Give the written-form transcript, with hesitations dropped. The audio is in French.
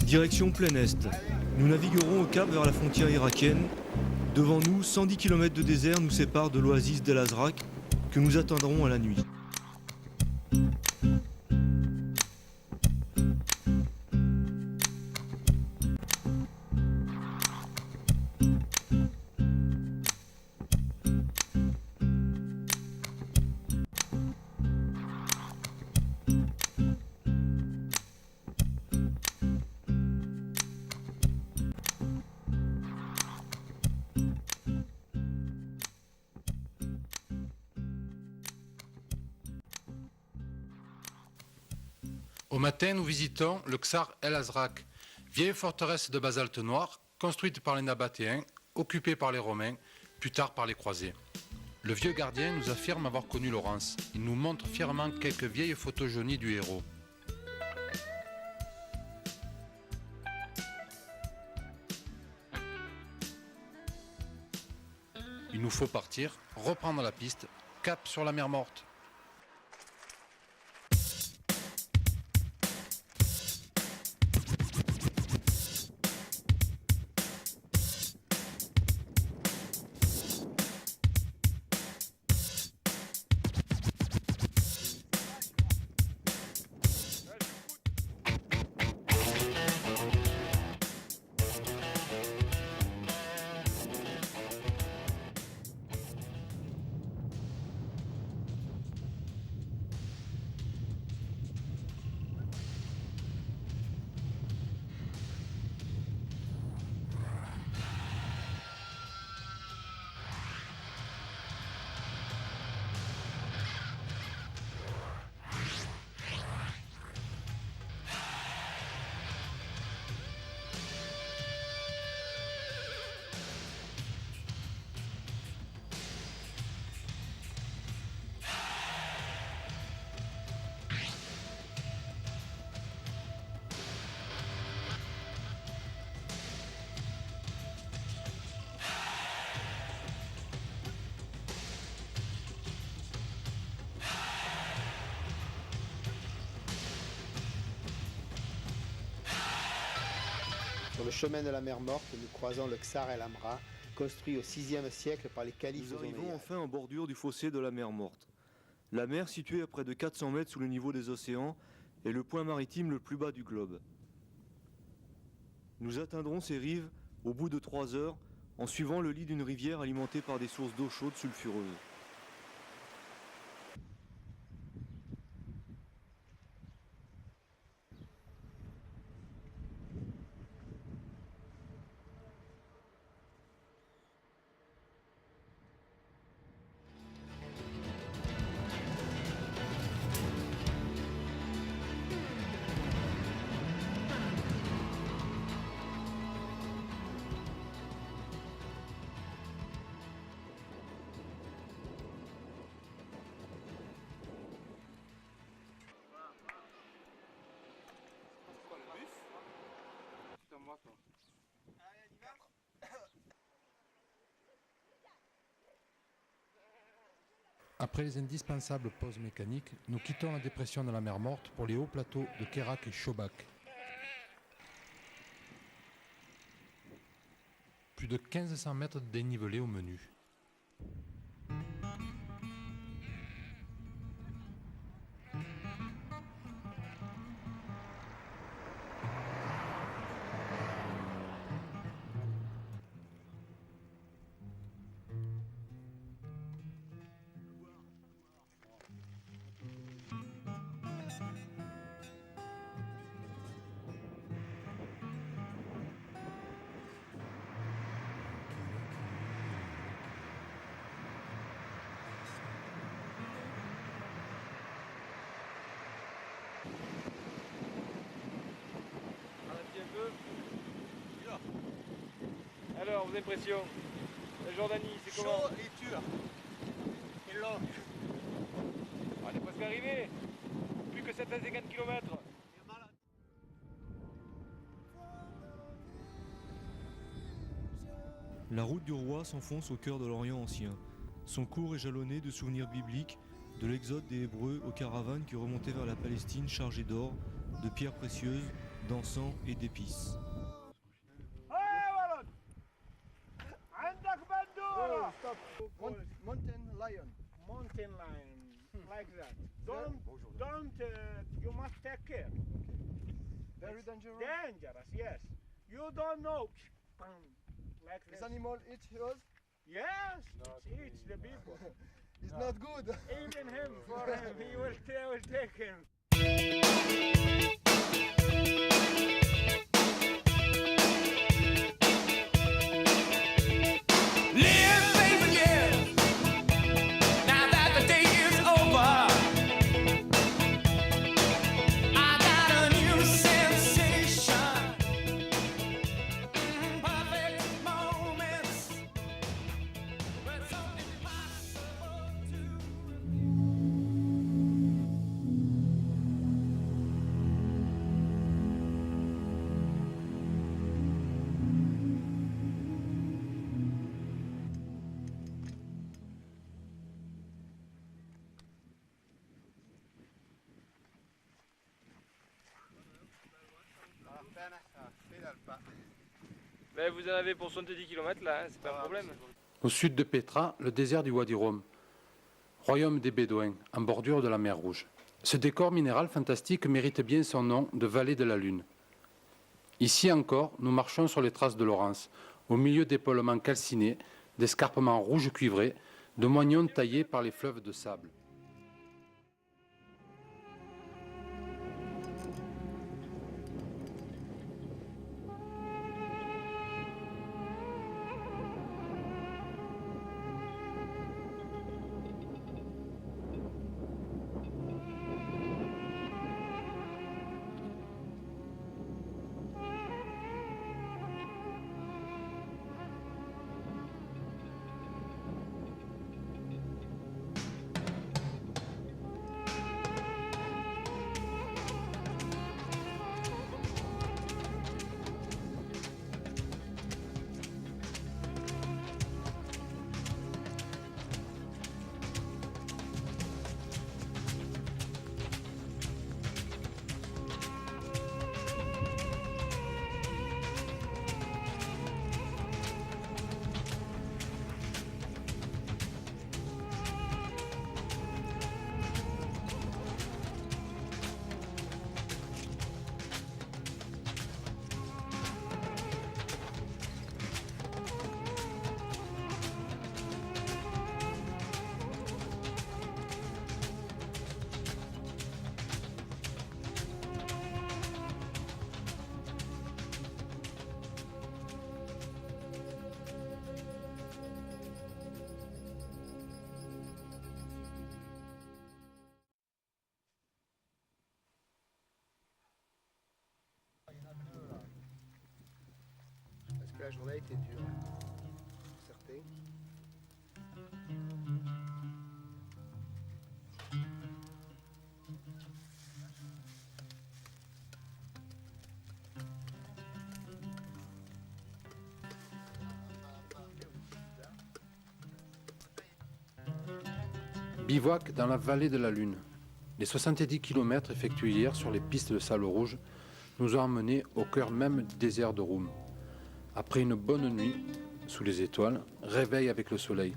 Direction plein Est. Nous naviguerons au cap vers la frontière irakienne. Devant nous, 110 km de désert nous séparent de l'oasis d'El Azraq que nous atteindrons à la nuit. Au matin, nous visitons le Ksar El Azraq, vieille forteresse de basalte noir, construite par les Nabatéens, occupée par les Romains, plus tard par les croisés. Le vieux gardien nous affirme avoir connu Laurence. Il nous montre fièrement quelques vieilles photos jaunies du héros. Il nous faut partir, reprendre la piste, cap sur la mer Morte. Sur le chemin de la mer Morte, nous croisons le Ksar El Amra, construit au VIe siècle par les califes Nous arrivons omeyyades. enfin en bordure du fossé de la mer Morte. La mer, située à près de 400 mètres sous le niveau des océans, est le point maritime le plus bas du globe. Nous atteindrons ces rives au bout de 3 heures en suivant le lit d'une rivière alimentée par des sources d'eau chaude sulfureuse. Après les indispensables pauses mécaniques, nous quittons la dépression de la mer Morte pour les hauts plateaux de Kerak et Shobak. Plus de 1500 mètres de dénivelé au menu. Alors, vos impressions? La Jordanie, c'est comment? Chaud et dur. Et long. On est presque arrivé. Plus que 750 km. La route du roi s'enfonce au cœur de l'Orient ancien. Son cours est jalonné de souvenirs bibliques, de l'exode des Hébreux aux caravanes qui remontaient vers la Palestine chargées d'or, de pierres précieuses, d'encens et d'épices. Mountain lion. Mountain lion, like that. You must take care. Very dangerous. Dangerous, yes. You don't know. Like This this. animal eats us. Yes, it eats the people. It's not good. Even him, for him, he will take him. Live, faith again. Now that the day is over, I got a new sensation. Perfect moments when something possible to. Ben, vous en avez pour 70 km là, c'est pas un problème. Au sud de Petra, le désert du Wadi Rum, royaume des Bédouins, en bordure de la mer Rouge. Ce décor minéral fantastique mérite bien son nom de vallée de la Lune. Ici encore, nous marchons sur les traces de Laurence, au milieu d'épaulements calcinés, d'escarpements rouges cuivrés, de moignons taillés par les fleuves de sable. Parce que la journée a été dure. Certain. Bivouac dans la vallée de la Lune. Les 70 km effectués hier sur les pistes de sable rouge nous ont emmenés au cœur même du désert de Roum. Après une bonne nuit sous les étoiles, réveil avec le soleil.